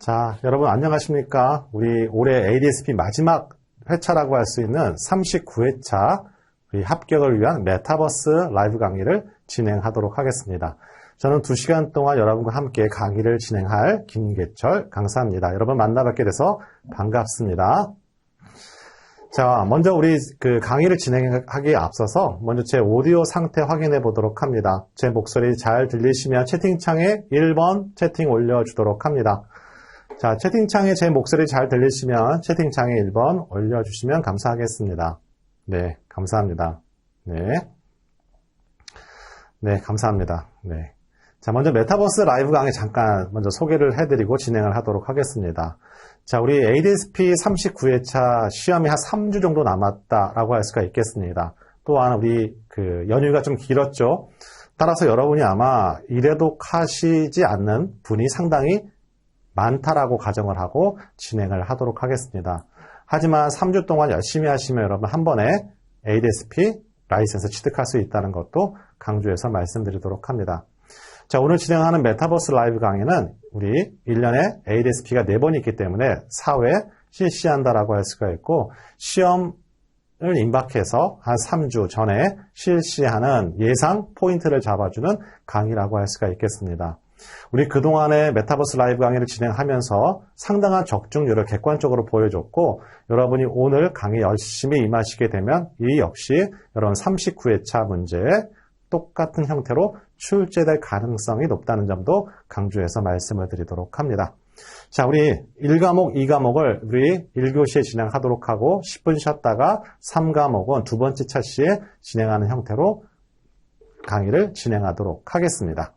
자, 여러분 안녕하십니까? 우리 올해 ADSP 마지막 회차라고 할 수 있는 39회차 우리 합격을 위한 메타버스 라이브 강의를 진행하도록 하겠습니다. 저는 2시간 동안 여러분과 함께 강의를 진행할 김계철 강사입니다. 여러분 만나뵙게 돼서 반갑습니다. 자, 먼저 우리 강의를 진행하기에 앞서서 먼저 제 오디오 상태 확인해 보도록 합니다. 제 목소리 잘 들리시면 채팅창에 1번 채팅 올려주도록 합니다. 자, 채팅창에 제 목소리 잘 들리시면 채팅창에 1번 올려주시면 감사하겠습니다. 네, 감사합니다. 네, 감사합니다. 네. 자, 먼저 메타버스 라이브 강의 잠깐 먼저 소개를 해드리고 진행을 하도록 하겠습니다. 자, 우리 ADSP 39회차 시험이 한 3주 정도 남았다라고 할 수가 있겠습니다. 또한 우리 연휴가 좀 길었죠. 따라서 여러분이 아마 이래독하시지 않는 분이 상당히 많다라고 가정을 하고 진행을 하도록 하겠습니다. 하지만 3주 동안 열심히 하시면 여러분 한 번에 ADSP 라이센스 취득할 수 있다는 것도 강조해서 말씀드리도록 합니다. 자, 오늘 진행하는 메타버스 라이브 강의는 우리 1년에 ADSP가 4번 있기 때문에 4회 실시한다라고 할 수가 있고 시험을 임박해서 한 3주 전에 실시하는 예상 포인트를 잡아주는 강의라고 할 수가 있겠습니다. 우리 그동안의 메타버스 라이브 강의를 진행하면서 상당한 적중률을 객관적으로 보여줬고 여러분이 오늘 강의 열심히 임하시게 되면 이 역시 여러분 39회차 문제에 똑같은 형태로 출제될 가능성이 높다는 점도 강조해서 말씀을 드리도록 합니다. 자, 우리 1과목, 2과목을 우리 1교시에 진행하도록 하고 10분 쉬었다가 3과목은 두 번째 차 시에 진행하는 형태로 강의를 진행하도록 하겠습니다.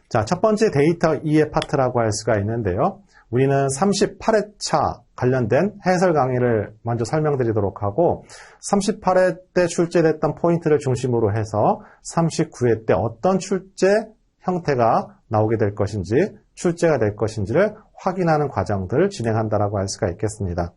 자, 첫 번째 데이터 이해 파트라고 할 수가 있는데요. 우리는 38회차 관련된 해설 강의를 먼저 설명드리도록 하고 38회 때 출제됐던 포인트를 중심으로 해서 39회 때 어떤 출제 형태가 나오게 될 것인지 출제가 될 것인지를 확인하는 과정들을 진행한다라고 할 수가 있겠습니다.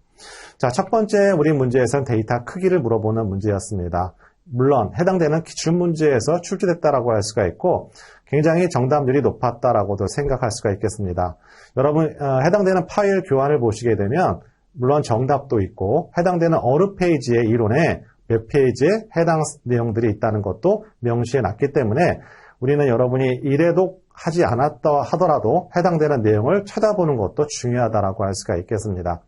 자, 첫 번째 우리 문제에서는 데이터 크기를 물어보는 문제였습니다. 물론 해당되는 기출문제에서 출제됐다라고 할 수가 있고 굉장히 정답률이 높았다라고도 생각할 수가 있겠습니다. 여러분 해당되는 파일 교환을 보시게 되면 물론 정답도 있고 해당되는 어느 페이지의 이론에 몇 페이지에 해당 내용들이 있다는 것도 명시해 놨기 때문에 우리는 여러분이 이래독하지 않았다 하더라도 해당되는 내용을 찾아보는 것도 중요하다라고 할 수가 있겠습니다.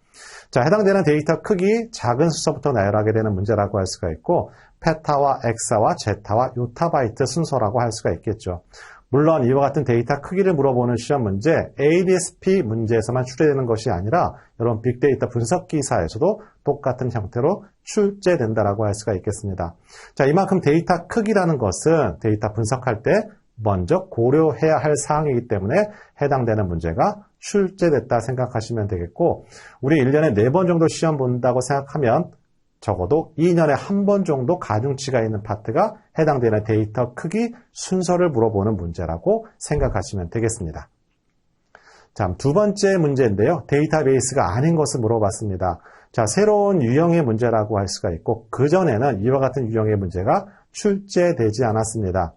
자, 해당되는 데이터 크기 작은 숫자부터 나열하게 되는 문제라고 할 수가 있고 페타와 엑사와 제타와 요타바이트 순서라고 할 수가 있겠죠. 물론 이와 같은 데이터 크기를 물어보는 시험 문제 ADSP 문제에서만 출제되는 것이 아니라 여러분 빅데이터 분석 기사에서도 똑같은 형태로 출제된다라고 할 수가 있겠습니다. 자, 이만큼 데이터 크기라는 것은 데이터 분석할 때 먼저 고려해야 할 사항이기 때문에 해당되는 문제가 출제됐다 생각하시면 되겠고 우리 1년에 4번 정도 시험 본다고 생각하면 적어도 2년에 한 번 정도 가중치가 있는 파트가 해당되는 데이터 크기 순서를 물어보는 문제라고 생각하시면 되겠습니다. 자, 두 번째 문제인데요. 데이터베이스가 아닌 것을 물어봤습니다. 자, 새로운 유형의 문제라고 할 수가 있고 그전에는 이와 같은 유형의 문제가 출제되지 않았습니다.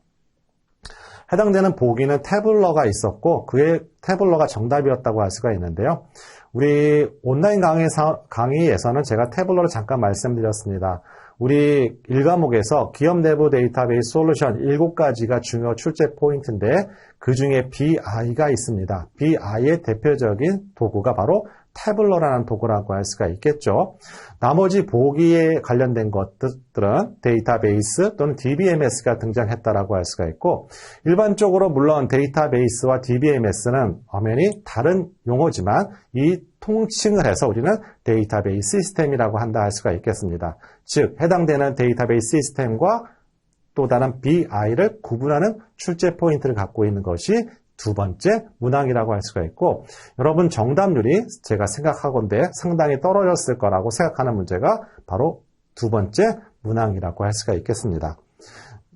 해당되는 보기는 태블러가 있었고 그의 태블러가 정답이었다고 할 수가 있는데요. 우리 온라인 강의에서는 제가 태블러를 잠깐 말씀드렸습니다. 우리 1과목에서 기업 내부 데이터베이스 솔루션 7가지가 중요 출제 포인트인데 그 중에 BI가 있습니다. BI의 대표적인 도구가 바로 태블러라는 도구라고 할 수가 있겠죠. 나머지 보기에 관련된 것들은 데이터베이스 또는 DBMS가 등장했다라고 할 수가 있고 일반적으로 물론 데이터베이스와 DBMS는 엄연히 다른 용어지만 이 통칭을 해서 우리는 데이터베이스 시스템이라고 한다 할 수가 있겠습니다. 즉 해당되는 데이터베이스 시스템과 또 다른 BI를 구분하는 출제 포인트를 갖고 있는 것이 두 번째 문항이라고 할 수가 있고 여러분 정답률이 제가 생각하건대 상당히 떨어졌을 거라고 생각하는 문제가 바로 두 번째 문항이라고 할 수가 있겠습니다.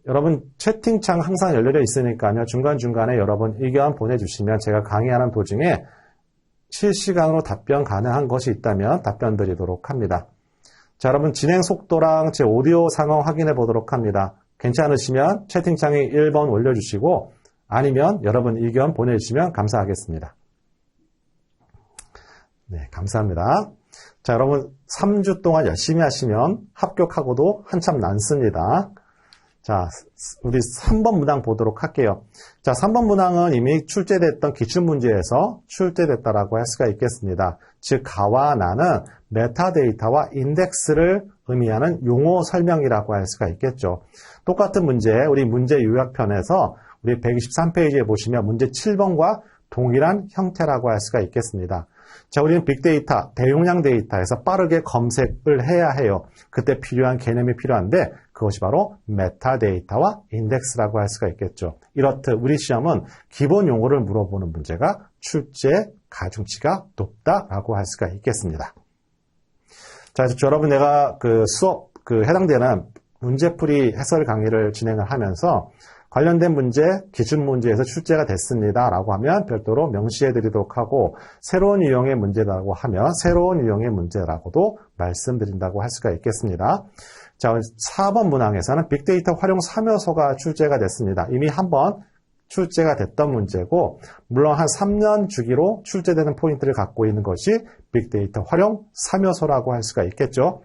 여러분 채팅창 항상 열려 있으니까요. 중간중간에 여러분 의견 보내주시면 제가 강의하는 도중에 실시간으로 답변 가능한 것이 있다면 답변 드리도록 합니다. 자, 여러분 진행 속도랑 제 오디오 상황 확인해 보도록 합니다. 괜찮으시면 채팅창에 1번 올려주시고 아니면 여러분 의견 보내주시면 감사하겠습니다. 네, 감사합니다. 자, 여러분 3주 동안 열심히 하시면 합격하고도 한참 남습니다. 자, 우리 3번 문항 보도록 할게요. 자, 3번 문항은 이미 출제됐던 기출문제에서 출제됐다라고 할 수가 있겠습니다. 즉, 가와 나는 메타데이터와 인덱스를 의미하는 용어 설명이라고 할 수가 있겠죠. 똑같은 문제, 우리 문제 요약편에서 우리 123페이지에 보시면 문제 7번과 동일한 형태라고 할 수가 있겠습니다. 자, 우리는 빅데이터, 대용량 데이터에서 빠르게 검색을 해야 해요. 그때 필요한 개념이 필요한데 그것이 바로 메타데이터와 인덱스라고 할 수가 있겠죠. 이렇듯 우리 시험은 기본 용어를 물어보는 문제가 출제 가중치가 높다라고 할 수가 있겠습니다. 자, 여러분 내가 수업 해당되는 문제풀이 해설 강의를 진행을 하면서 관련된 문제, 기출문제에서 출제가 됐습니다 라고 하면 별도로 명시해 드리도록 하고, 새로운 유형의 문제라고 하면 새로운 유형의 문제라고도 말씀드린다고 할 수가 있겠습니다. 자, 4번 문항에서는 빅데이터 활용 3요소가 출제가 됐습니다. 이미 한번 출제가 됐던 문제고, 물론 한 3년 주기로 출제되는 포인트를 갖고 있는 것이 빅데이터 활용 3요소라고 할 수가 있겠죠.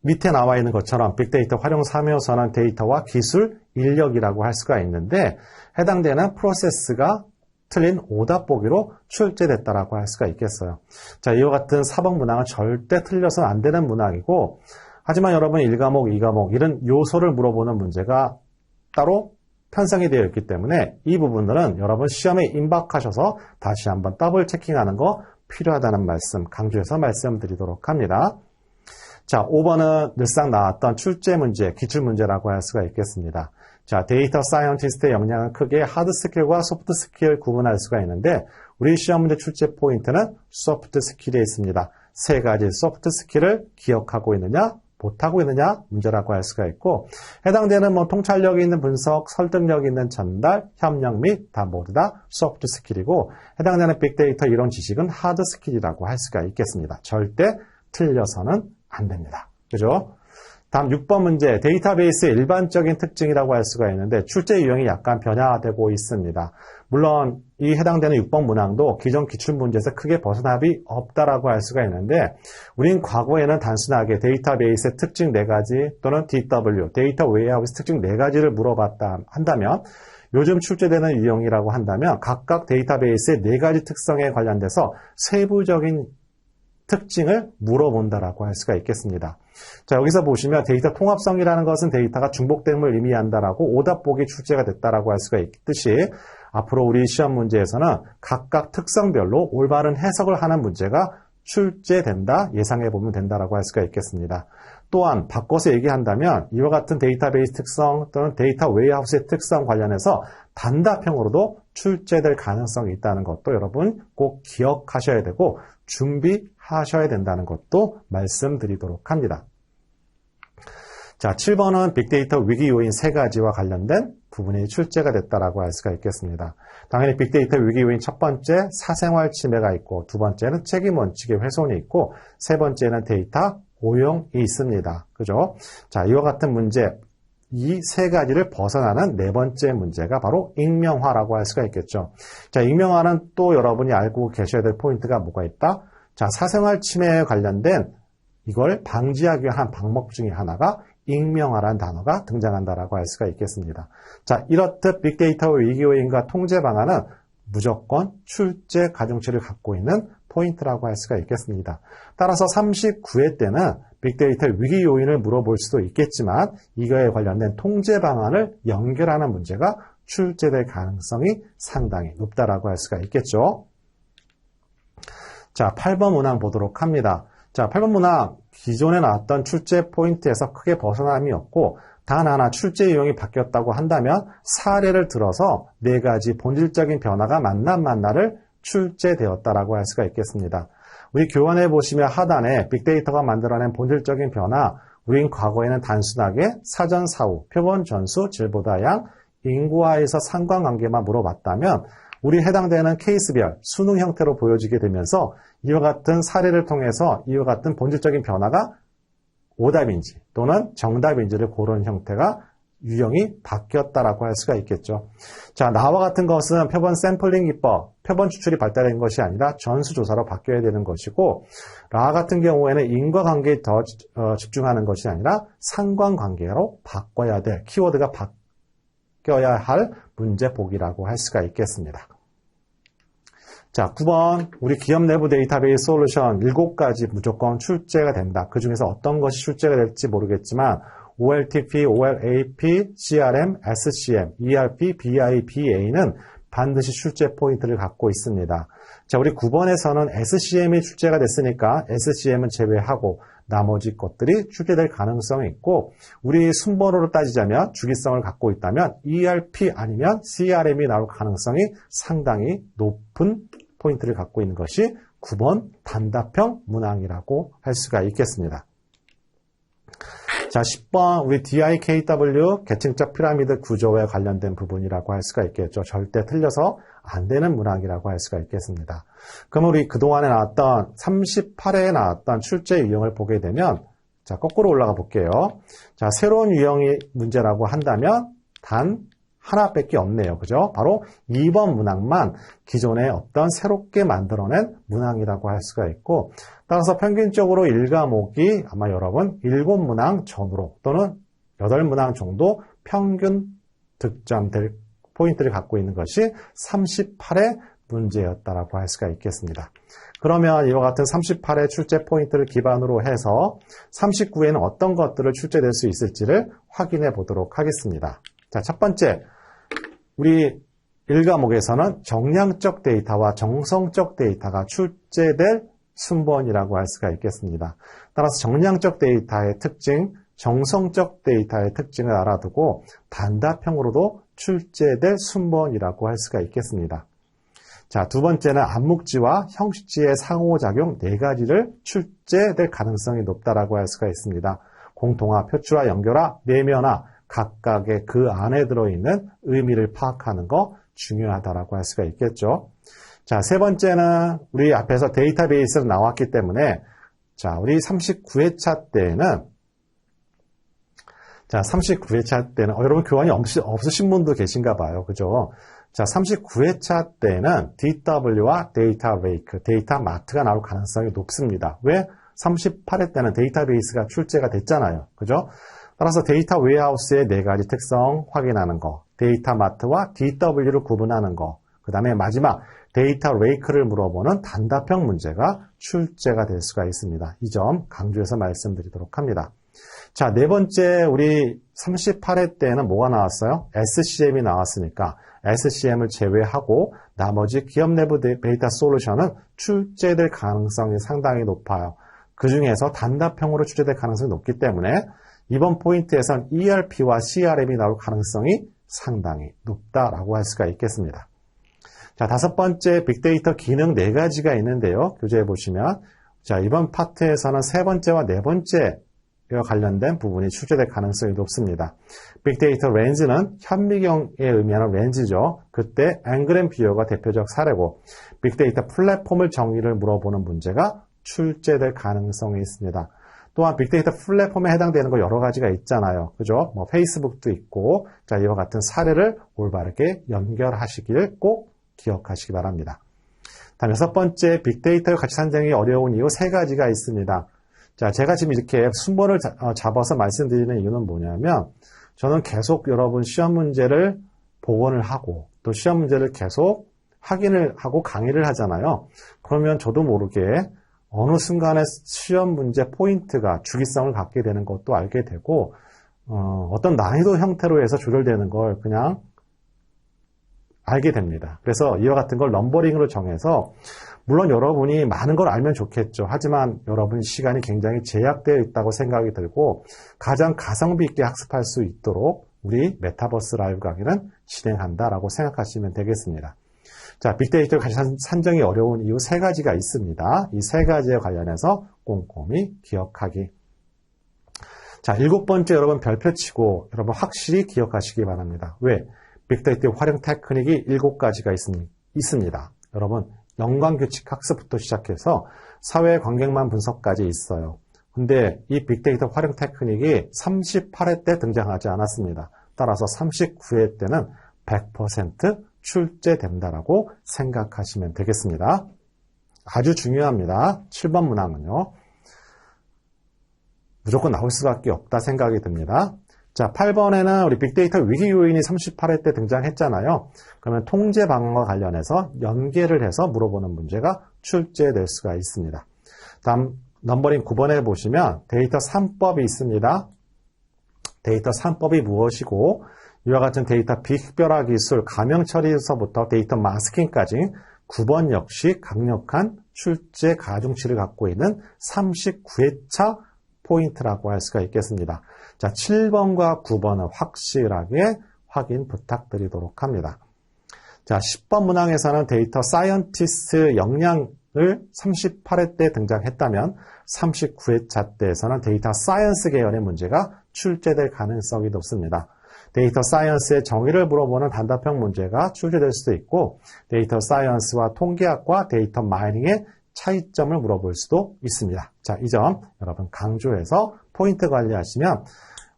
밑에 나와 있는 것처럼 빅데이터 활용 3요소는 데이터와 기술, 인력이라고 할 수가 있는데 해당되는 프로세스가 틀린 오답 보기로 출제됐다라고 할 수가 있겠어요. 자, 이와 같은 4번 문항은 절대 틀려서는 안 되는 문항이고, 하지만 여러분 1과목, 2과목 이런 요소를 물어보는 문제가 따로 편성이 되어 있기 때문에 이 부분들은 여러분 시험에 임박하셔서 다시 한번 더블 체킹하는 거 필요하다는 말씀 강조해서 말씀드리도록 합니다. 자, 5번은 늘상 나왔던 출제 문제, 기출 문제라고 할 수가 있겠습니다. 자, 데이터 사이언티스트의 역량은 크게 하드 스킬과 소프트 스킬 구분할 수가 있는데 우리 시험 문제 출제 포인트는 소프트 스킬에 있습니다. 세 가지 소프트 스킬을 기억하고 있느냐, 못하고 있느냐 문제라고 할 수가 있고, 해당되는 통찰력 있는 분석, 설득력 있는 전달, 협력 및 다 모두 다 소프트 스킬이고, 해당되는 빅데이터 이론 지식은 하드 스킬이라고 할 수가 있겠습니다. 절대 틀려서는 안 됩니다. 그죠? 다음 6번 문제, 데이터베이스의 일반적인 특징이라고 할 수가 있는데 출제 유형이 약간 변화되고 있습니다. 물론 이 해당되는 6번 문항도 기존 기출문제에서 크게 벗어남이 없다라고 할 수가 있는데, 우린 과거에는 단순하게 데이터베이스의 특징 4가지 또는 DW, 데이터 웨어하우스 특징 4가지를 물어봤다 한다면, 요즘 출제되는 유형이라고 한다면 각각 데이터베이스의 4가지 특성에 관련돼서 세부적인 특징을 물어본다라고 할 수가 있겠습니다. 자, 여기서 보시면 데이터 통합성이라는 것은 데이터가 중복됨을 의미한다라고 오답 보기 출제가 됐다라고 할 수가 있듯이, 앞으로 우리 시험 문제에서는 각각 특성별로 올바른 해석을 하는 문제가 출제된다, 예상해 보면 된다라고 할 수가 있겠습니다. 또한 바꿔서 얘기한다면 이와 같은 데이터베이스 특성 또는 데이터 웨어하우스의 특성 관련해서 단답형으로도 출제될 가능성이 있다는 것도 여러분 꼭 기억하셔야 되고 준비하셔야 된다는 것도 말씀드리도록 합니다. 자, 7번은 빅데이터 위기 요인 3가지와 관련된 부분이 출제가 됐다라고 할 수가 있겠습니다. 당연히 빅데이터 위기 요인 첫 번째 사생활 침해가 있고, 두 번째는 책임 원칙의 훼손이 있고, 세 번째는 데이터 오용이 있습니다. 그죠? 자, 이와 같은 문제, 이 3가지를 벗어나는 4번째 문제가 바로 익명화라고 할 수가 있겠죠. 자, 익명화는 또 여러분이 알고 계셔야 될 포인트가 뭐가 있다? 자, 사생활 침해에 관련된 이걸 방지하기 위한 방법 중에 하나가 익명화라는 단어가 등장한다라고 할 수가 있겠습니다. 자, 이렇듯 빅데이터 위기 요인과 통제 방안은 무조건 출제 가중치를 갖고 있는 포인트라고 할 수가 있겠습니다. 따라서 39회 때는 빅데이터 위기 요인을 물어볼 수도 있겠지만 이거에 관련된 통제 방안을 연결하는 문제가 출제될 가능성이 상당히 높다라고 할 수가 있겠죠. 자, 8번 문항 보도록 합니다. 자, 8번 문항 기존에 나왔던 출제 포인트에서 크게 벗어남이 없고, 단 하나 출제 유형이 바뀌었다고 한다면 사례를 들어서 4가지 본질적인 변화가 만나를 출제되었다라고 할 수가 있겠습니다. 우리 교원에 보시면 하단에 빅데이터가 만들어낸 본질적인 변화, 우린 과거에는 단순하게 사전 사후, 표본 전수, 질보다 양, 인구화에서 상관관계만 물어봤다면 우리 해당되는 케이스별 수능 형태로 보여지게 되면서 이와 같은 사례를 통해서 이와 같은 본질적인 변화가 오답인지 또는 정답인지를 고르는 형태가 유형이 바뀌었다라고 할 수가 있겠죠. 자, 나와 같은 것은 표본 샘플링 기법, 표본 추출이 발달된 것이 아니라 전수조사로 바뀌어야 되는 것이고, 라 같은 경우에는 인과관계에 더 집중하는 것이 아니라 상관관계로 바꿔야 될, 키워드가 바뀌어야 할 문제폭이라고 할 수가 있겠습니다. 자, 9번 우리 기업 내부 데이터베이스 솔루션 7가지 무조건 출제가 된다. 그 중에서 어떤 것이 출제가 될지 모르겠지만 OLTP, OLAP, CRM, SCM, ERP, BI, BA는 반드시 출제 포인트를 갖고 있습니다. 자, 우리 9번에서는 SCM이 출제가 됐으니까 SCM은 제외하고 나머지 것들이 출제될 가능성이 있고, 우리 순번호로 따지자면 주기성을 갖고 있다면 ERP 아니면 CRM이 나올 가능성이 상당히 높은 포인트를 갖고 있는 것이 9번 단답형 문항이라고 할 수가 있겠습니다. 자, 10번 우리 DIKW 계층적 피라미드 구조에 관련된 부분이라고 할 수가 있겠죠. 절대 틀려서 안 되는 문항이라고 할 수가 있겠습니다. 그럼 우리 그동안에 나왔던 38회에 나왔던 출제 유형을 보게 되면, 자, 거꾸로 올라가 볼게요. 자, 새로운 유형의 문제라고 한다면 단 하나밖에 없네요. 그죠? 바로 2번 문항만 기존에 없던 새롭게 만들어낸 문항이라고 할 수가 있고, 따라서 평균적으로 1과목이 아마 여러분 7문항 전후로 또는 8문항 정도 평균 득점될 포인트를 갖고 있는 것이 38의 문제였다라고 할 수가 있겠습니다. 그러면 이와 같은 38의 출제 포인트를 기반으로 해서 39에는 어떤 것들을 출제될 수 있을지를 확인해 보도록 하겠습니다. 자, 첫 번째, 우리 1과목에서는 정량적 데이터와 정성적 데이터가 출제될 순번이라고 할 수가 있겠습니다. 따라서 정량적 데이터의 특징, 정성적 데이터의 특징을 알아두고 단답형으로도 출제될 순번이라고 할 수가 있겠습니다. 자, 두 번째는 암묵지와 형식지의 상호작용 4가지를 출제될 가능성이 높다라고 할 수가 있습니다. 공통화, 표출화, 연결화, 내면화, 각각의 그 안에 들어있는 의미를 파악하는 거 중요하다라고 할 수가 있겠죠. 자, 세 번째는 우리 앞에서 데이터베이스로 나왔기 때문에, 자, 우리 39회차 때는, 자, 39회차 때는, 여러분 교환이 없으신 분도 계신가 봐요. 그죠? 자, 39회차 때는 DW와 데이터 레이크, 데이터 마트가 나올 가능성이 높습니다. 왜? 38회 때는 데이터베이스가 출제가 됐잖아요. 그죠? 따라서 데이터 웨어하우스의 4가지 특성 확인하는 거, 데이터 마트와 DW를 구분하는 거, 그 다음에 마지막 데이터 레이크를 물어보는 단답형 문제가 출제가 될 수가 있습니다. 이 점 강조해서 말씀드리도록 합니다. 자, 네 번째 우리 38회 때는 뭐가 나왔어요? SCM이 나왔으니까 SCM을 제외하고 나머지 기업 내부 데이터 솔루션은 출제될 가능성이 상당히 높아요. 그 중에서 단답형으로 출제될 가능성이 높기 때문에 이번 포인트에선 ERP와 CRM이 나올 가능성이 상당히 높다라고 할 수가 있겠습니다. 자, 다섯 번째 빅데이터 기능 4가지가 있는데요. 교재에 보시면, 자, 이번 파트에서는 세 번째와 네 번째와 관련된 부분이 출제될 가능성이 높습니다. 빅데이터 렌즈는 현미경에 의미하는 렌즈죠. 그때 앵그램 비어가 대표적 사례고, 빅데이터 플랫폼을 정의를 물어보는 문제가 출제될 가능성이 있습니다. 또한 빅데이터 플랫폼에 해당되는 거 여러 가지가 있잖아요. 그죠? 뭐 페이스북도 있고, 자, 이와 같은 사례를 올바르게 연결하시길 꼭 기억하시기 바랍니다. 다음 6번째, 빅데이터의 가치 산정이 어려운 이유 3가지가 있습니다. 자, 제가 지금 이렇게 순번을 잡아서 말씀드리는 이유는 뭐냐면, 저는 계속 여러분 시험 문제를 복원을 하고, 또 시험 문제를 계속 확인을 하고 강의를 하잖아요. 그러면 저도 모르게 어느 순간에 시험 문제 포인트가 주기성을 갖게 되는 것도 알게 되고, 어떤 난이도 형태로 해서 조절되는 걸 그냥 알게 됩니다. 그래서 이와 같은 걸 넘버링으로 정해서, 물론 여러분이 많은 걸 알면 좋겠죠. 하지만 여러분 시간이 굉장히 제약되어 있다고 생각이 들고, 가장 가성비 있게 학습할 수 있도록 우리 메타버스 라이브 강의는 진행한다라고 생각하시면 되겠습니다. 자, 빅데이터 가치 산정이 어려운 이유 3가지가 있습니다. 이 3가지에 관련해서 꼼꼼히 기억하기. 자, 7번째 여러분 별표 치고 여러분 확실히 기억하시기 바랍니다. 왜? 빅데이터 활용 테크닉이 7가지가 있습니다. 여러분, 연관규칙 학습부터 시작해서 사회 관계만 분석까지 있어요. 근데 이 빅데이터 활용 테크닉이 38회 때 등장하지 않았습니다. 따라서 39회 때는 100% 출제된다라고 생각하시면 되겠습니다. 아주 중요합니다. 7번 문항은요. 무조건 나올 수밖에 없다 생각이 듭니다. 자, 8번에는 우리 빅데이터 위기 요인이 38회 때 등장했잖아요. 그러면 통제 방안과 관련해서 연계를 해서 물어보는 문제가 출제될 수가 있습니다. 다음 넘버링 9번에 보시면 데이터 3법이 있습니다. 데이터 3법이 무엇이고 이와 같은 데이터 비식별화 기술, 가명 처리에서부터 데이터 마스킹까지 9번 역시 강력한 출제 가중치를 갖고 있는 39회차 포인트라고 할 수가 있겠습니다. 자, 7번과 9번은 확실하게 확인 부탁드리도록 합니다. 자, 10번 문항에서는 데이터 사이언티스트 역량을 38회 때 등장했다면 39회차 때에서는 데이터 사이언스 계열의 문제가 출제될 가능성이 높습니다. 데이터 사이언스의 정의를 물어보는 단답형 문제가 출제될 수도 있고 데이터 사이언스와 통계학과 데이터 마이닝의 차이점을 물어볼 수도 있습니다. 자, 이 점 여러분 강조해서 포인트 관리하시면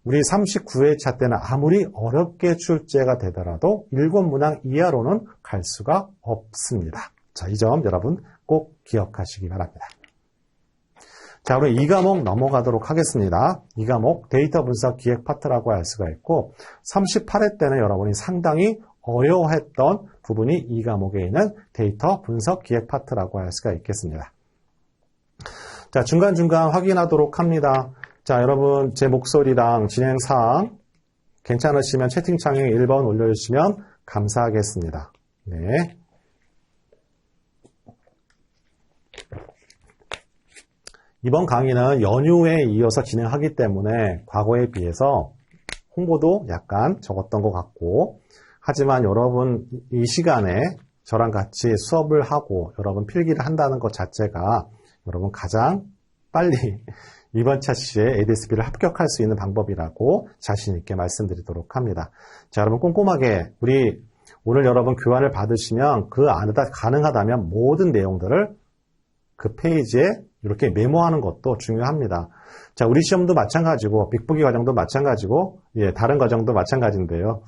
우리 39회차 때는 아무리 어렵게 출제가 되더라도 7문항 이하로는 갈 수가 없습니다. 자, 이 점 여러분 꼭 기억하시기 바랍니다. 자, 우리 2과목 넘어가도록 하겠습니다. 2과목 데이터 분석 기획 파트라고 할 수가 있고 38회 때는 여러분이 상당히 어려워했던 부분이 2과목에 있는 데이터 분석 기획 파트라고 할 수가 있겠습니다. 자, 중간중간 확인하도록 합니다. 자, 여러분 제 목소리랑 진행 사항 괜찮으시면 채팅창에 1번 올려주시면 감사하겠습니다. 네. 이번 강의는 연휴에 이어서 진행하기 때문에 과거에 비해서 홍보도 약간 적었던 것 같고 하지만 여러분 이 시간에 저랑 같이 수업을 하고 여러분 필기를 한다는 것 자체가 여러분 가장 빨리 이번 차시에 ADSB를 합격할 수 있는 방법이라고 자신 있게 말씀드리도록 합니다. 자, 여러분 꼼꼼하게 우리 오늘 여러분 교환을 받으시면 그 안에다 가능하다면 모든 내용들을 그 페이지에 이렇게 메모하는 것도 중요합니다. 자, 우리 시험도 마찬가지고 빅보기 과정도 마찬가지고 다른 과정도 마찬가지인데요.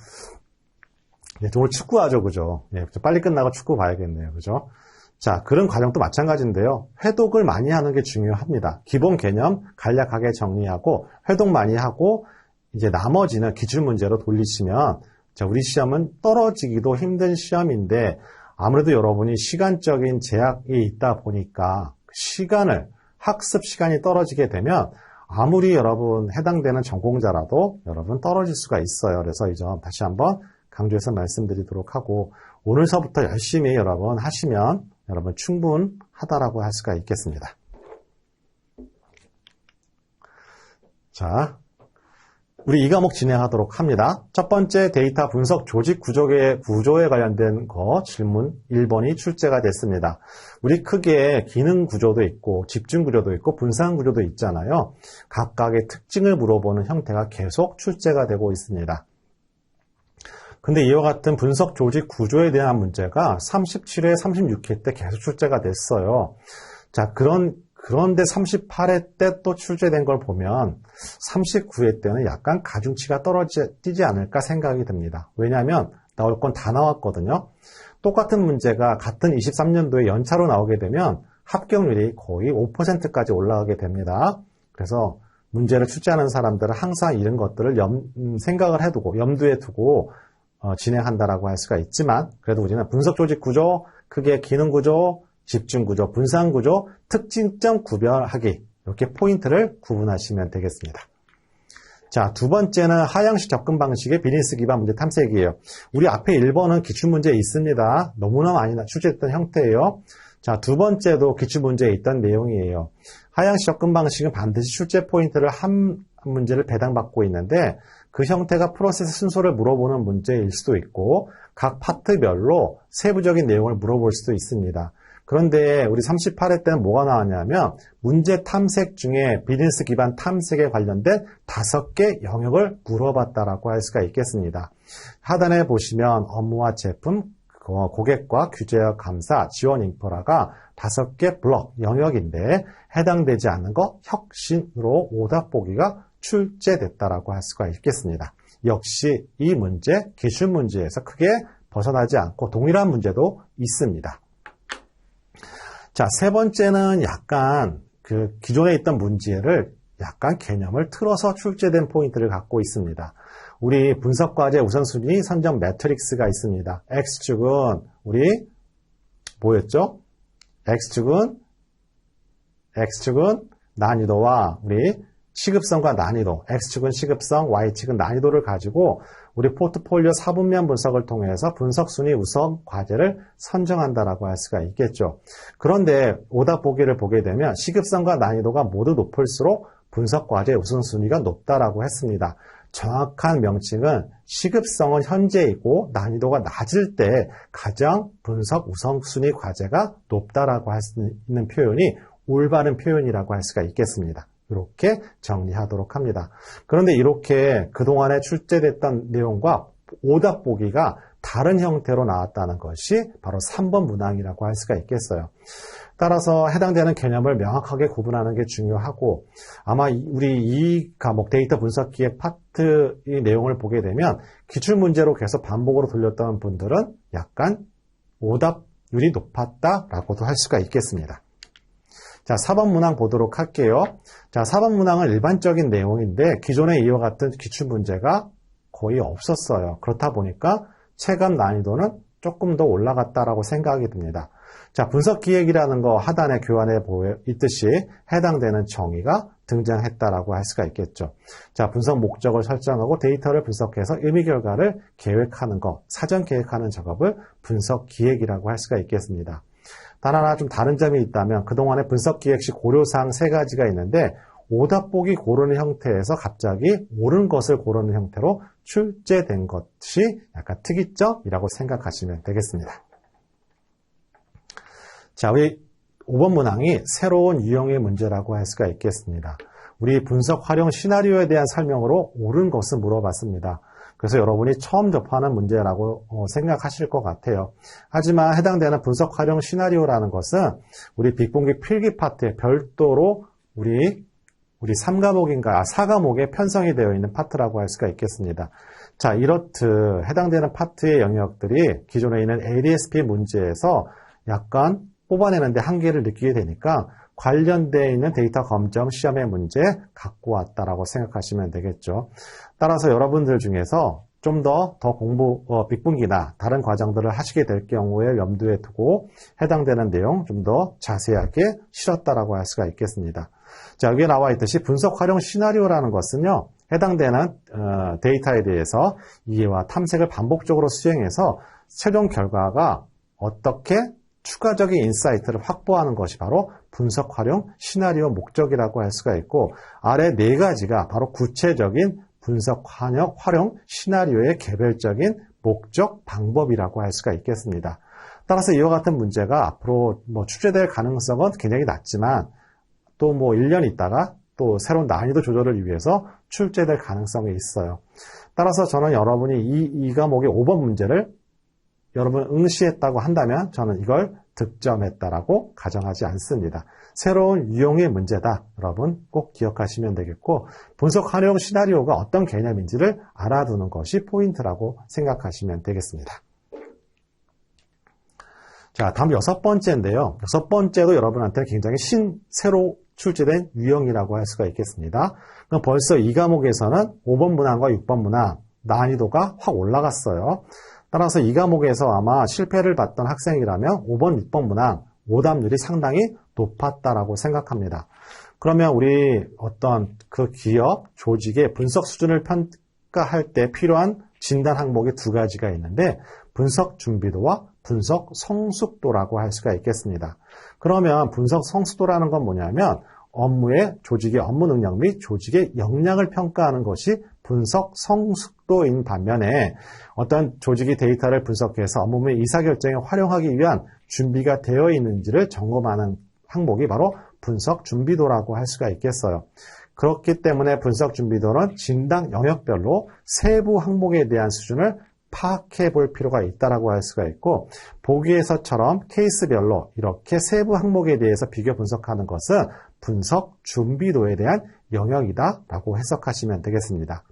오늘 축구하죠, 그죠? 빨리 끝나고 축구 봐야겠네요, 그죠? 자, 그런 과정도 마찬가지인데요. 회독을 많이 하는 게 중요합니다. 기본 개념 간략하게 정리하고 회독 많이 하고 이제 나머지는 기출문제로 돌리시면 자, 우리 시험은 떨어지기도 힘든 시험인데 아무래도 여러분이 시간적인 제약이 있다 보니까 학습 시간이 떨어지게 되면 아무리 여러분 해당되는 전공자라도 여러분 떨어질 수가 있어요. 그래서 이 점 다시 한번 강조해서 말씀드리도록 하고 오늘서부터 열심히 여러분 하시면 여러분 충분하다라고 할 수가 있겠습니다. 자, 우리 이 과목 진행하도록 합니다. 첫 번째 데이터 분석 조직 구조에 관련된 질문 1번이 출제가 됐습니다. 우리 크게 기능 구조도 있고 집중 구조도 있고 분산 구조도 있잖아요. 각각의 특징을 물어보는 형태가 계속 출제가 되고 있습니다. 근데 이와 같은 분석 조직 구조에 대한 문제가 37회, 36회 때 계속 출제가 됐어요. 자, 그런데 38회 때 또 출제된 걸 보면 39회 때는 약간 가중치가 떨어지지 않을까 생각이 듭니다. 왜냐하면 나올 건 다 나왔거든요. 똑같은 문제가 같은 23년도에 연차로 나오게 되면 합격률이 거의 5%까지 올라가게 됩니다. 그래서 문제를 출제하는 사람들은 항상 이런 것들을 생각을 해두고 염두에 두고 진행한다라고 할 수가 있지만 그래도 우리는 분석 조직 구조, 크게 기능 구조, 집중 구조, 분산 구조, 특징점 구별하기 이렇게 포인트를 구분하시면 되겠습니다. 자, 두 번째는 하향식 접근 방식의 비즈니스 기반 문제 탐색이에요. 우리 앞에 1번은 기출문제에 있습니다. 너무나 많이 출제했던 형태예요. 자, 두 번째도 기출문제에 있던 내용이에요. 하향식 접근 방식은 반드시 출제 포인트를 한 문제를 배당받고 있는데 그 형태가 프로세스 순서를 물어보는 문제일 수도 있고 각 파트별로 세부적인 내용을 물어볼 수도 있습니다. 그런데 우리 38회 때는 뭐가 나왔냐면 문제 탐색 중에 비즈니스 기반 탐색에 관련된 5개 영역을 물어봤다라고 할 수가 있겠습니다. 하단에 보시면 업무와 제품, 고객과 규제와 감사, 지원 인프라가 5개 블록 영역인데 해당되지 않는 거 혁신으로 오답 보기가 출제됐다라고 할 수가 있겠습니다. 역시 이 문제, 기출 문제에서 크게 벗어나지 않고 동일한 문제도 있습니다. 자, 세 번째는 약간 그 기존에 있던 문제를 약간 개념을 틀어서 출제된 포인트를 갖고 있습니다. 우리 분석과제 우선순위 선정 매트릭스가 있습니다. X축은 우리 뭐였죠? X축은 난이도와 우리 시급성과 난이도, X축은 시급성, Y축은 난이도를 가지고 우리 포트폴리오 4분면 분석을 통해서 분석순위 우선 과제를 선정한다라고 할 수가 있겠죠. 그런데 오답 보기를 보게 되면 시급성과 난이도가 모두 높을수록 분석 과제 우선순위가 높다라고 했습니다. 정확한 명칭은 시급성은 현재이고 난이도가 낮을 때 가장 분석 우선순위 과제가 높다라고 할 수 있는 표현이 올바른 표현이라고 할 수가 있겠습니다. 이렇게 정리하도록 합니다. 그런데 이렇게 그동안에 출제됐던 내용과 오답 보기가 다른 형태로 나왔다는 것이 바로 3번 문항이라고 할 수가 있겠어요. 따라서 해당되는 개념을 명확하게 구분하는 게 중요하고 아마 우리 이 과목 데이터 분석 기획 파트의 내용을 보게 되면 기출문제로 계속 반복으로 돌렸던 분들은 약간 오답률이 높았다라고도 할 수가 있겠습니다. 자, 4번 문항 보도록 할게요. 자, 4번 문항은 일반적인 내용인데 기존에 이와 같은 기출문제가 거의 없었어요. 그렇다 보니까 체감 난이도는 조금 더 올라갔다라고 생각이 듭니다. 자, 분석 기획이라는 거 하단에 교환해 있듯이 해당되는 정의가 등장했다라고 할 수가 있겠죠. 자, 분석 목적을 설정하고 데이터를 분석해서 의미 결과를 계획하는 거, 사전 계획하는 작업을 분석 기획이라고 할 수가 있겠습니다. 단 하나 좀 다른 점이 있다면 그동안의 분석 기획 시 고려사항 3가지가 있는데 오답 보기 고르는 형태에서 갑자기 옳은 것을 고르는 형태로 출제된 것이 약간 특이점이라고 생각하시면 되겠습니다. 자, 우리 5번 문항이 새로운 유형의 문제라고 할 수가 있겠습니다. 우리 분석 활용 시나리오에 대한 설명으로 옳은 것을 물어봤습니다. 그래서 여러분이 처음 접하는 문제라고 생각하실 것 같아요. 하지만 해당되는 분석 활용 시나리오라는 것은 우리 빅본기 필기 파트에 별도로 우리 4과목에 편성이 되어 있는 파트라고 할 수가 있겠습니다. 자, 이렇듯 해당되는 파트의 영역들이 기존에 있는 ADS-B 문제에서 약간 뽑아내는데 한계를 느끼게 되니까 관련되어 있는 데이터 검정 시험의 문제 갖고 왔다라고 생각하시면 되겠죠. 따라서 여러분들 중에서 좀 더 공부, 빅분기나 다른 과정들을 하시게 될 경우에 염두에 두고 해당되는 내용 좀 더 자세하게 실었다라고 할 수가 있겠습니다. 자, 여기에 나와 있듯이 분석 활용 시나리오라는 것은요, 해당되는 데이터에 대해서 이해와 탐색을 반복적으로 수행해서 최종 결과가 어떻게 추가적인 인사이트를 확보하는 것이 바로 분석 활용 시나리오 목적이라고 할 수가 있고 아래 4가지가 바로 구체적인 분석 활용 시나리오의 개별적인 목적 방법이라고 할 수가 있겠습니다. 따라서 이와 같은 문제가 앞으로 출제될 가능성은 굉장히 낮지만 또 1년 있다가 또 새로운 난이도 조절을 위해서 출제될 가능성이 있어요. 따라서 저는 여러분이 이 과목의 5번 문제를 여러분 응시했다고 한다면 저는 이걸 득점했다라고 가정하지 않습니다. 새로운 유형의 문제다. 여러분 꼭 기억하시면 되겠고 분석 활용 시나리오가 어떤 개념인지를 알아두는 것이 포인트라고 생각하시면 되겠습니다. 자, 다음 6번째인데요. 6번째도 여러분한테 굉장히 새로 출제된 유형이라고 할 수가 있겠습니다. 그럼 벌써 이 과목에서는 5번 문항과 6번 문항 난이도가 확 올라갔어요. 따라서 이 과목에서 아마 실패를 봤던 학생이라면 5번, 6번 문항 오답률이 상당히 높았다라고 생각합니다. 그러면 우리 어떤 그 기업, 조직의 분석 수준을 평가할 때 필요한 진단 항목이 2가지가 있는데 분석 준비도와 분석 성숙도라고 할 수가 있겠습니다. 그러면 분석 성숙도라는 건 뭐냐면 조직의 업무 능력 및 조직의 역량을 평가하는 것이 분석 성숙도인 반면에 어떤 조직이 데이터를 분석해서 업무 및 의사결정에 활용하기 위한 준비가 되어 있는지를 점검하는 항목이 바로 분석 준비도라고 할 수가 있겠어요. 그렇기 때문에 분석 준비도는 진단 영역별로 세부 항목에 대한 수준을 파악해 볼 필요가 있다고 할 수가 있고 보기에서처럼 케이스별로 이렇게 세부 항목에 대해서 비교 분석하는 것은 분석 준비도에 대한 영역이다라고 해석하시면 되겠습니다.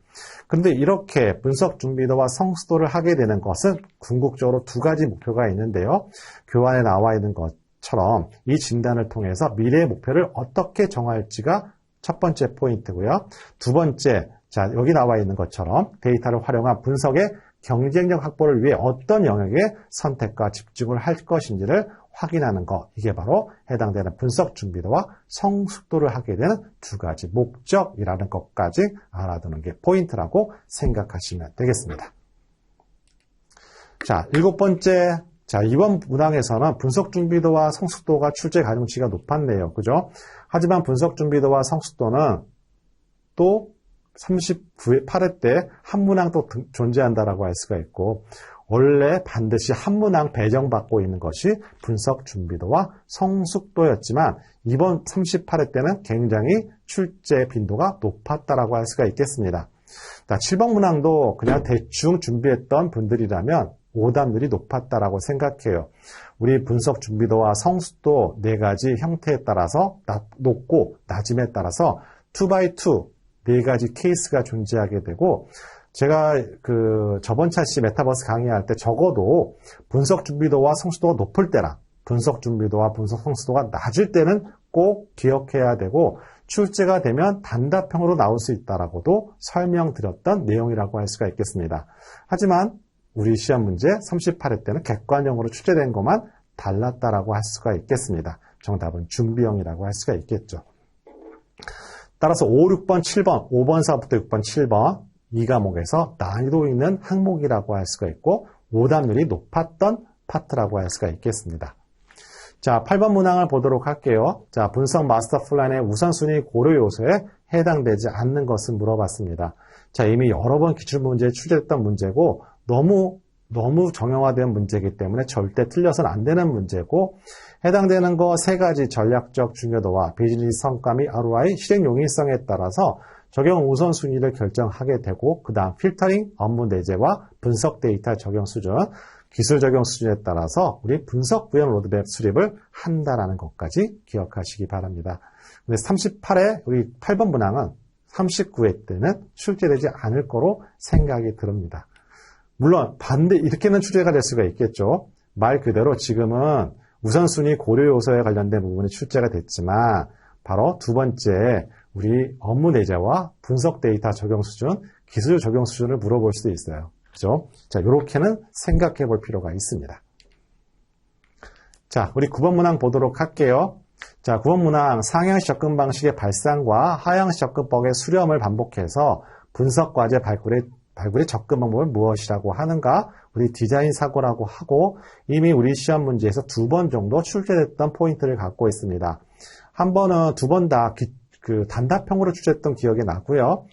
그런데 이렇게 분석 준비도와 성숙도를 하게 되는 것은 궁극적으로 두 가지 목표가 있는데요. 교환에 나와 있는 것처럼 이 진단을 통해서 미래의 목표를 어떻게 정할지가 첫 번째 포인트고요. 두 번째, 자, 여기 나와 있는 것처럼 데이터를 활용한 분석의 경쟁력 확보를 위해 어떤 영역에 선택과 집중을 할 것인지를 확인하는 것. 이게 바로 해당되는 분석 준비도와 성숙도를 하게 되는 두 가지 목적이라는 것까지 알아두는 게 포인트라고 생각하시면 되겠습니다. 자, 일곱 번째. 자, 이번 문항에서는 분석 준비도와 성숙도가 출제 가중치가 높았네요. 그죠? 하지만 분석 준비도와 성숙도는 또 38회 때 한 문항 또 존재한다라고 할 수가 있고, 원래 반드시 한 문항 배정받고 있는 것이 분석 준비도와 성숙도였지만 이번 38회 때는 굉장히 출제 빈도가 높았다라고 할 수가 있겠습니다. 자, 7번 문항도 그냥 대충 준비했던 분들이라면 오답률이 높았다라고 생각해요. 우리 분석 준비도와 성숙도 네 가지 형태에 따라서 높고 낮음에 따라서 2x2 네 가지 케이스가 존재하게 되고, 제가 저번 차시 메타버스 강의할 때 적어도 분석 준비도와 성숙도가 높을 때랑 분석 준비도와 분석 성숙도가 낮을 때는 꼭 기억해야 되고, 출제가 되면 단답형으로 나올 수 있다라고도 설명드렸던 내용이라고 할 수가 있겠습니다. 하지만 우리 시험 문제 38회 때는 객관형으로 출제된 것만 달랐다라고 할 수가 있겠습니다. 정답은 준비형이라고 할 수가 있겠죠. 따라서 5, 6번, 7번, 5번서부터 6번, 7번 이 과목에서 난이도 있는 항목이라고 할 수가 있고 오답률이 높았던 파트라고 할 수가 있겠습니다. 자, 8번 문항을 보도록 할게요. 자, 분석 마스터 플랜의 우선순위 고려 요소에 해당되지 않는 것은 물어봤습니다. 자, 이미 여러 번 기출문제에 출제됐던 문제고 너무 정형화된 문제이기 때문에 절대 틀려서는 안 되는 문제고, 해당되는 거 세 가지 전략적 중요도와 비즈니스 성과 및 ROI 실행 용이성에 따라서 적용 우선순위를 결정하게 되고, 그 다음 필터링, 업무 내재와 분석 데이터 적용 수준, 기술 적용 수준에 따라서 우리 분석 구현 로드맵 수립을 한다라는 것까지 기억하시기 바랍니다. 근데 38회 우리 8번 문항은 39회 때는 출제되지 않을 거로 생각이 듭니다. 물론 이렇게는 출제가 될 수가 있겠죠. 말 그대로 지금은 우선순위 고려 요소에 관련된 부분이 출제가 됐지만 바로 두 번째 우리 업무 내재와 분석 데이터 적용 수준, 기술 적용 수준을 물어볼 수도 있어요. 그죠? 자, 이렇게는 생각해 볼 필요가 있습니다. 자, 우리 9번 문항 보도록 할게요. 자, 9번 문항 상향식 접근 방식의 발상과 하향식 접근법의 수렴을 반복해서 분석 과제 발굴의 접근 방법은 무엇이라고 하는가? 우리 디자인 사고라고 하고 이미 우리 시험 문제에서 2번 정도 출제됐던 포인트를 갖고 있습니다. 한 번은 2번 다 단답형으로 출제했던 기억이 나고요.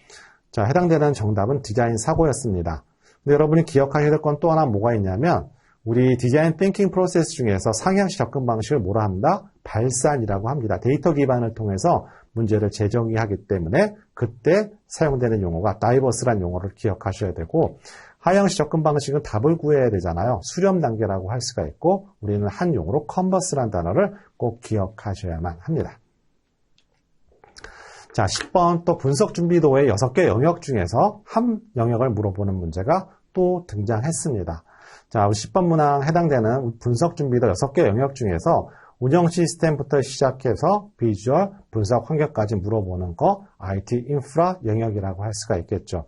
자, 해당되는 정답은 디자인 사고였습니다. 근데 여러분이 기억하셔야 될 건 또 하나 뭐가 있냐면 우리 디자인 띵킹 프로세스 중에서 상향식 접근 방식을 뭐라 합니다? 발산이라고 합니다. 데이터 기반을 통해서 문제를 재정의하기 때문에 그때 사용되는 용어가 다이버스란 용어를 기억하셔야 되고, 하향식 접근 방식은 답을 구해야 되잖아요. 수렴 단계라고 할 수가 있고, 우리는 한 용어로 컨버스란 단어를 꼭 기억하셔야만 합니다. 자, 10번 또 분석 준비도의 6개 영역 중에서 한 영역을 물어보는 문제가 또 등장했습니다. 자, 10번 문항 해당되는 분석 준비도 6개 영역 중에서 운영 시스템부터 시작해서 비주얼, 분석 환경까지 물어보는 거 IT 인프라 영역이라고 할 수가 있겠죠.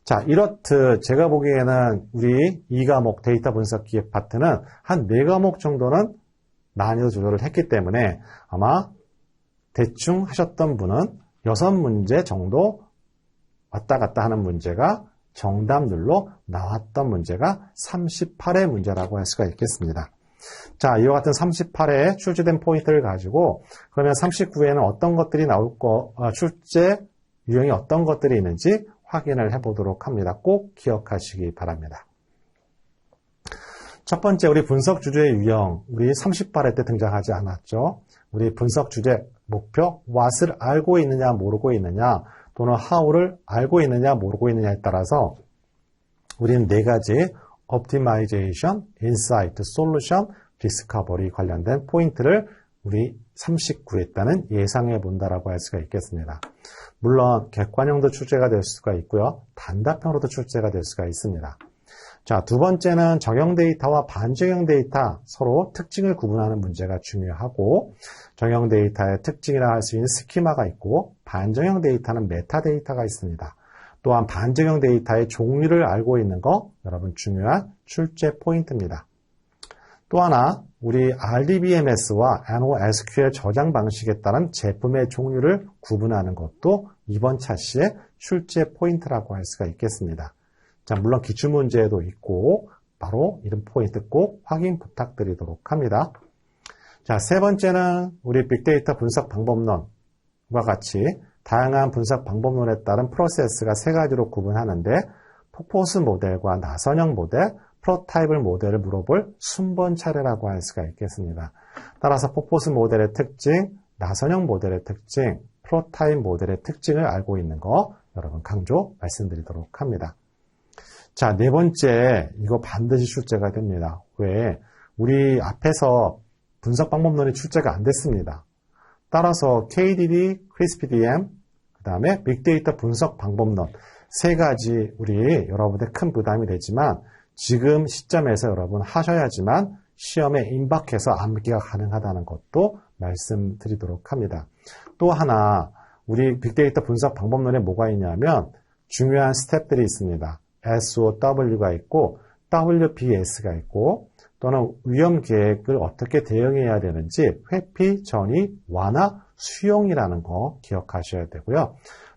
자, 이렇듯 제가 보기에는 우리 2과목 데이터 분석 기획 파트는 한 4과목 정도는 난이도 조절을 했기 때문에 아마 대충 하셨던 분은 6문제 정도 왔다 갔다 하는 문제가 정답률로 나왔던 문제가 38회 문제라고 할 수가 있겠습니다. 자, 이와 같은 38회에 출제된 포인트를 가지고 그러면 39회에는 어떤 것들이 출제 유형이 어떤 것들이 있는지 확인을 해보도록 합니다. 꼭 기억하시기 바랍니다. 첫 번째, 우리 분석 주제의 유형, 우리 38회 때 등장하지 않았죠. 우리 분석 주제 목표, what을 알고 있느냐 모르고 있느냐 또는 how를 알고 있느냐 모르고 있느냐에 따라서 우리는 4가지 optimization, insight, solution, discovery 관련된 포인트를 우리 39회 때는 예상해 본다라고 할 수가 있겠습니다. 물론 객관형도 출제가 될 수가 있고요. 단답형으로도 출제가 될 수가 있습니다. 자, 두 번째는 정형 데이터와 반정형 데이터 서로 특징을 구분하는 문제가 중요하고 정형 데이터의 특징이라 할 수 있는 스키마가 있고 반정형 데이터는 메타데이터가 있습니다. 또한 반정형 데이터의 종류를 알고 있는 거 여러분 중요한 출제 포인트입니다. 또 하나 우리 RDBMS와 NoSQL 저장 방식에 따른 제품의 종류를 구분하는 것도 이번 차시의 출제 포인트라고 할 수가 있겠습니다. 자, 물론 기출문제에도 있고 바로 이런 포인트 꼭 확인 부탁드리도록 합니다. 자, 세 번째는 우리 빅데이터 분석 방법론과 같이 다양한 분석 방법론에 따른 프로세스가 세 가지로 구분하는데 폭포수 모델과 나선형 모델, 프로타입을 모델을 물어볼 순번 차례라고 할 수가 있겠습니다. 따라서 폭포수 모델의 특징, 나선형 모델의 특징, 프로타입 모델의 특징을 알고 있는 거 여러분 강조 말씀드리도록 합니다. 자, 네 번째, 이거 반드시 출제가 됩니다. 왜? 우리 앞에서 분석 방법론이 출제가 안 됐습니다. 따라서 KDD, CRISP-DM, 그 다음에 빅데이터 분석 방법론 세 가지 우리 여러분들 큰 부담이 되지만 지금 시점에서 여러분 하셔야지만 시험에 임박해서 암기가 가능하다는 것도 말씀드리도록 합니다. 또 하나, 우리 빅데이터 분석 방법론에 뭐가 있냐면 중요한 스텝들이 있습니다. SOW가 있고 WBS가 있고 또는 위험 계획을 어떻게 대응해야 되는지 회피, 전이, 완화, 수용이라는 거 기억하셔야 되고요.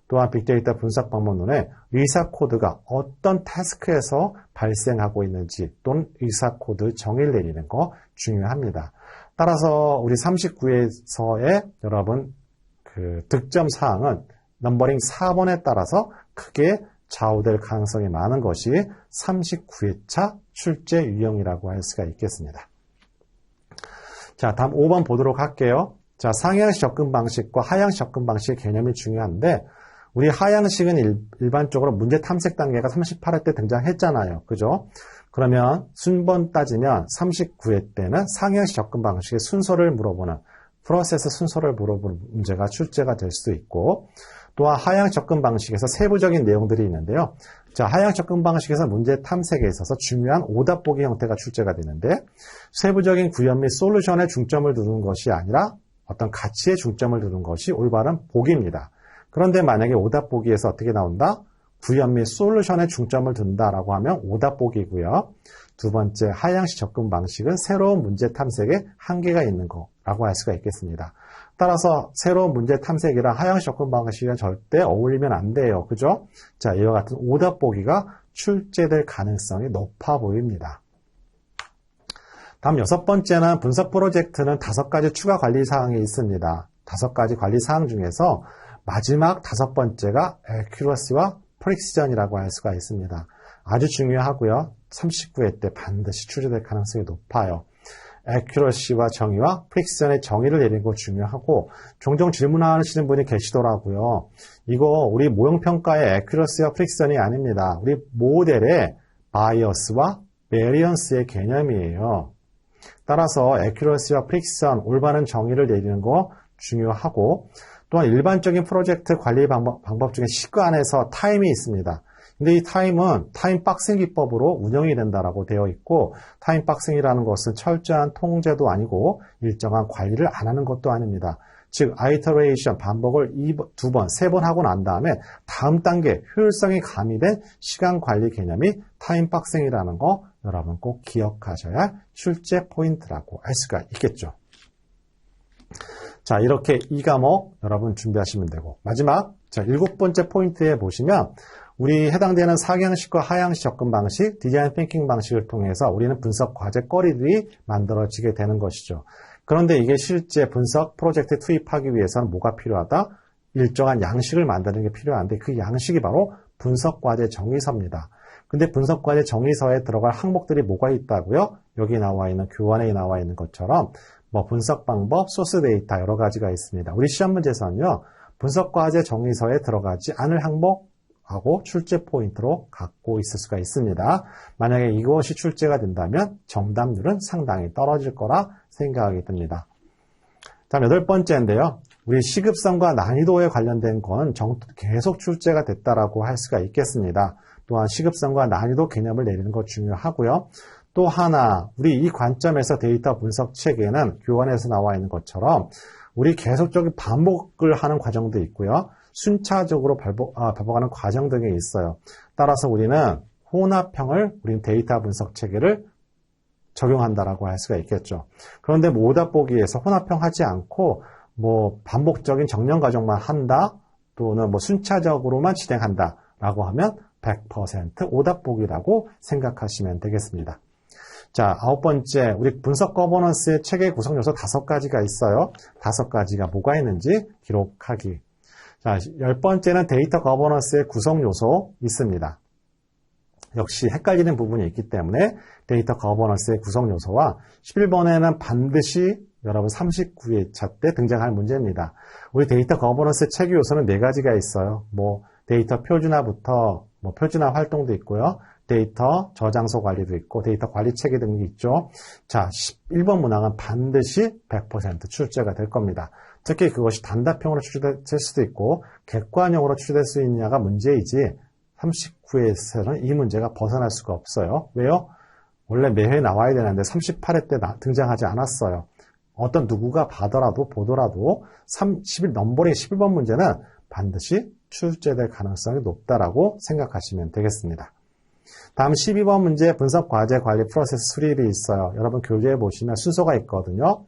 또한 빅데이터 분석 방법론에 의사 코드가 어떤 태스크에서 발생하고 있는지 또는 의사 코드 정의를 내리는 거 중요합니다. 따라서 우리 39회서의 여러분 그 득점 사항은 넘버링 4번에 따라서 크게 좌우될 가능성이 많은 것이 39회차 출제 유형이라고 할 수가 있겠습니다. 자, 다음 5번 보도록 할게요. 자, 상향식 접근 방식과 하향식 접근 방식의 개념이 중요한데 우리 하향식은 일반적으로 문제 탐색 단계가 38회 때 등장했잖아요. 그죠? 그러면 순번 따지면 39회 때는 상향식 접근 방식의 순서를 물어보는 프로세스 순서를 물어보는 문제가 출제가 될 수도 있고 또한 하향 접근 방식에서 세부적인 내용들이 있는데요. 자, 하향 접근 방식에서 문제 탐색에 있어서 중요한 오답 보기 형태가 출제가 되는데 세부적인 구현 및 솔루션에 중점을 두는 것이 아니라 어떤 가치에 중점을 두는 것이 올바른 보기입니다. 그런데 만약에 오답 보기에서 어떻게 나온다? 구현 및 솔루션에 중점을 둔다라고 하면 오답 보기고요. 두 번째, 하향식 접근 방식은 새로운 문제 탐색에 한계가 있는 거라고 할 수가 있겠습니다. 따라서 새로운 문제 탐색이랑 하향식 접근 방식은 절대 어울리면 안 돼요. 그죠? 자, 이와 같은 오답 보기가 출제될 가능성이 높아 보입니다. 다음 6번째는 분석 프로젝트는 5가지 추가 관리 사항이 있습니다. 5가지 관리 사항 중에서 마지막 5번째가 accuracy와 precision이라고 할 수가 있습니다. 아주 중요하고요. 39회 때 반드시 출제될 가능성이 높아요. accuracy와 정의와 precision의 정의를 내리는 거 중요하고 종종 질문하시는 분이 계시더라고요. 이거 우리 모형평가의 accuracy와 precision이 아닙니다. 우리 모델의 bias와 variance의 개념이에요. 따라서 accuracy와 precision, 올바른 정의를 내리는 거 중요하고 또한 일반적인 프로젝트 관리 방법 중에 시간에서 타임이 있습니다. 근데 이 타임은 타임 박싱 기법으로 운영이 된다라고 되어 있고 타임 박싱이라는 것은 철저한 통제도 아니고 일정한 관리를 안 하는 것도 아닙니다. 즉 아이터레이션 반복을 2번, 3번 하고 난 다음에 다음 단계 효율성이 가미된 시간 관리 개념이 타임 박싱이라는 거 여러분 꼭 기억하셔야 할 출제 포인트라고 할 수가 있겠죠. 자, 이렇게 이 과목 여러분 준비하시면 되고 마지막 자 7번째 포인트에 보시면 우리 해당되는 상향식과 하향식 접근 방식, 디자인 띵킹 방식을 통해서 우리는 분석 과제 거리들이 만들어지게 되는 것이죠. 그런데 이게 실제 분석 프로젝트에 투입하기 위해서는 뭐가 필요하다? 일정한 양식을 만드는 게 필요한데 그 양식이 바로 분석 과제 정의서입니다. 근데 분석 과제 정의서에 들어갈 항목들이 뭐가 있다고요? 여기 나와 있는 교환에 나와 있는 것처럼 뭐 분석 방법, 소스 데이터 여러 가지가 있습니다. 우리 시험 문제에서는요. 분석 과제 정의서에 들어가지 않을 항목하고 출제 포인트로 갖고 있을 수가 있습니다. 만약에 이것이 출제가 된다면 정답률은 상당히 떨어질 거라 생각이 듭니다. 다음 8번째인데요. 우리 시급성과 난이도에 관련된 건 계속 출제가 됐다라고 할 수가 있겠습니다. 또한 시급성과 난이도 개념을 내리는 것 중요하고요. 또 하나, 우리 이 관점에서 데이터 분석 체계는 교환에서 나와 있는 것처럼 우리 계속적인 반복을 하는 과정도 있고요. 순차적으로 반복하는 과정 등이 있어요. 따라서 우리는 혼합형을 우리는 데이터 분석 체계를 적용한다라고 할 수가 있겠죠. 그런데 오답 보기에서 혼합형 하지 않고 반복적인 정렬 과정만 한다 또는 순차적으로만 진행한다라고 하면 100% 오답 보기라고 생각하시면 되겠습니다. 자, 9번째, 우리 분석 거버넌스의 체계 구성 요소 5가지가 있어요. 5가지가 뭐가 있는지 기록하기. 자, 10번째는 데이터 거버넌스의 구성 요소 있습니다. 역시 헷갈리는 부분이 있기 때문에 데이터 거버넌스의 구성 요소와 11번에는 반드시 여러분 39회차 때 등장할 문제입니다. 우리 데이터 거버넌스 체계 요소는 4가지가 있어요. 데이터 표준화부터 표준화 활동도 있고요. 데이터 저장소 관리도 있고 데이터 관리 체계 등이 있죠. 자, 11번 문항은 반드시 100% 출제가 될 겁니다. 특히 그것이 단답형으로 출제될 수도 있고 객관형으로 출제될 수 있느냐가 문제이지 39회에서는 이 문제가 벗어날 수가 없어요. 왜요? 원래 매회 나와야 되는데 38회 때 등장하지 않았어요. 어떤 누구가 보더라도 넘버링 11번 문제는 반드시 출제될 가능성이 높다라고 생각하시면 되겠습니다. 다음 12번 문제 분석 과제 관리 프로세스 수립이 있어요. 여러분 교재에 보시면 순서가 있거든요.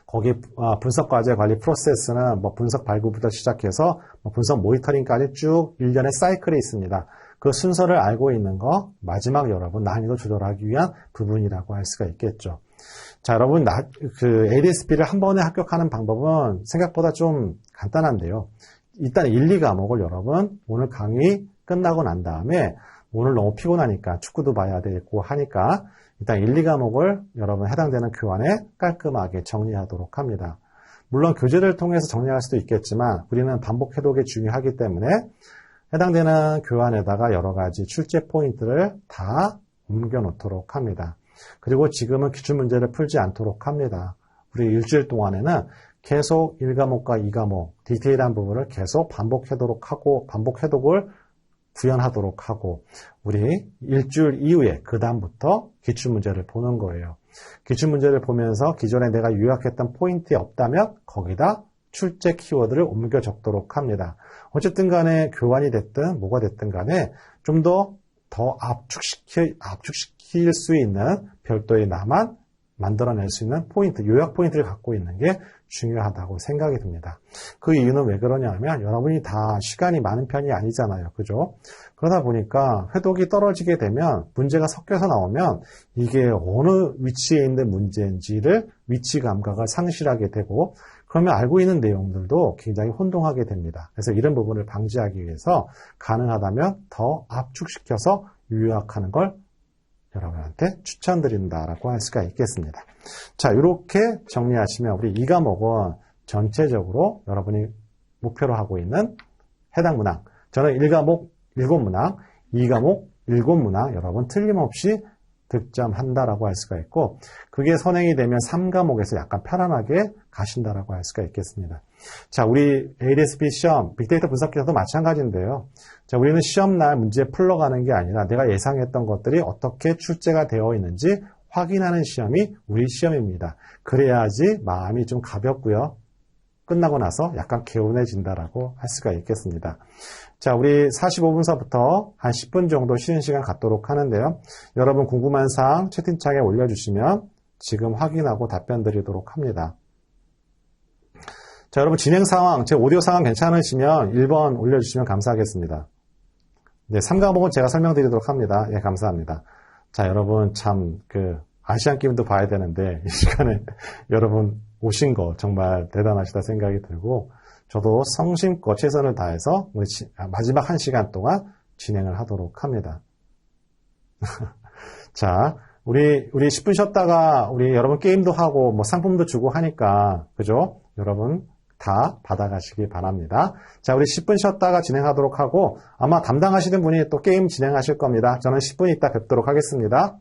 거기 분석 과제 관리 프로세스는 분석 발굴부터 시작해서 분석 모니터링까지 쭉 일련의 사이클이 있습니다. 그 순서를 알고 있는 거 마지막 여러분 난이도 조절하기 위한 부분이라고 할 수가 있겠죠. 자, 여러분 ADSP를 한 번에 합격하는 방법은 생각보다 좀 간단한데요. 일단 1, 2과목을 여러분 오늘 강의 끝나고 난 다음에 오늘 너무 피곤하니까 축구도 봐야 되고 하니까 일단 1, 2과목을 여러분 해당되는 교환에 깔끔하게 정리하도록 합니다. 물론 교재를 통해서 정리할 수도 있겠지만 우리는 반복 해독이 중요하기 때문에 해당되는 교환에다가 여러 가지 출제 포인트를 다 옮겨 놓도록 합니다. 그리고 지금은 기출문제를 풀지 않도록 합니다. 우리 일주일 동안에는 계속 1과목과 2과목 디테일한 부분을 계속 반복 해독을 구현하도록 하고 우리 일주일 이후에 그 다음부터 기출문제를 보는 거예요. 기출문제를 보면서 기존에 내가 요약했던 포인트에 없다면 거기다 출제 키워드를 옮겨 적도록 합니다. 어쨌든 간에 교환이 됐든 뭐가 됐든 간에 좀 더 압축시킬 수 있는 별도의 나만 만들어낼 수 있는 포인트, 요약 포인트를 갖고 있는 게 중요하다고 생각이 듭니다. 그 이유는 왜 그러냐면 여러분이 다 시간이 많은 편이 아니잖아요. 그죠? 그러다 보니까 회독이 떨어지게 되면 문제가 섞여서 나오면 이게 어느 위치에 있는 문제인지를 위치 감각을 상실하게 되고 그러면 알고 있는 내용들도 굉장히 혼동하게 됩니다. 그래서 이런 부분을 방지하기 위해서 가능하다면 더 압축시켜서 요약하는 걸 여러분한테 추천드린다라고 할 수가 있겠습니다. 자, 이렇게 정리하시면 우리 2과목은 전체적으로 여러분이 목표로 하고 있는 해당 문항, 저는 1과목 7문항, 2과목 7문항 여러분 틀림없이 득점한다라고 할 수가 있고 그게 선행이 되면 3과목에서 약간 편안하게 가신다라고 할 수가 있겠습니다. 자, 우리 ADSP 시험, 빅데이터 분석기사도 마찬가지인데요. 자, 우리는 시험날 문제 풀러가는 게 아니라 내가 예상했던 것들이 어떻게 출제가 되어 있는지 확인하는 시험이 우리 시험입니다. 그래야지 마음이 좀 가볍고요. 끝나고 나서 약간 개운해진다라고 할 수가 있겠습니다. 자, 우리 45분서부터 한 10분 정도 쉬는 시간 갖도록 하는데요. 여러분 궁금한 사항 채팅창에 올려주시면 지금 확인하고 답변 드리도록 합니다. 자, 여러분 진행 상황, 제 오디오 상황 괜찮으시면 1번 올려주시면 감사하겠습니다. 네, 3과목은 제가 설명드리도록 합니다. 예, 감사합니다. 자, 여러분 참 아시안 게임도 봐야 되는데 이 시간에 여러분 오신 거 정말 대단하시다 생각이 들고 저도 성심껏 최선을 다해서 마지막 1시간 동안 진행을 하도록 합니다. 자, 우리 10분 쉬었다가 우리 여러분 게임도 하고 상품도 주고 하니까 그죠? 여러분 다 받아가시기 바랍니다. 자, 우리 10분 쉬었다가 진행하도록 하고 아마 담당하시는 분이 또 게임 진행하실 겁니다. 저는 10분 있다 뵙도록 하겠습니다.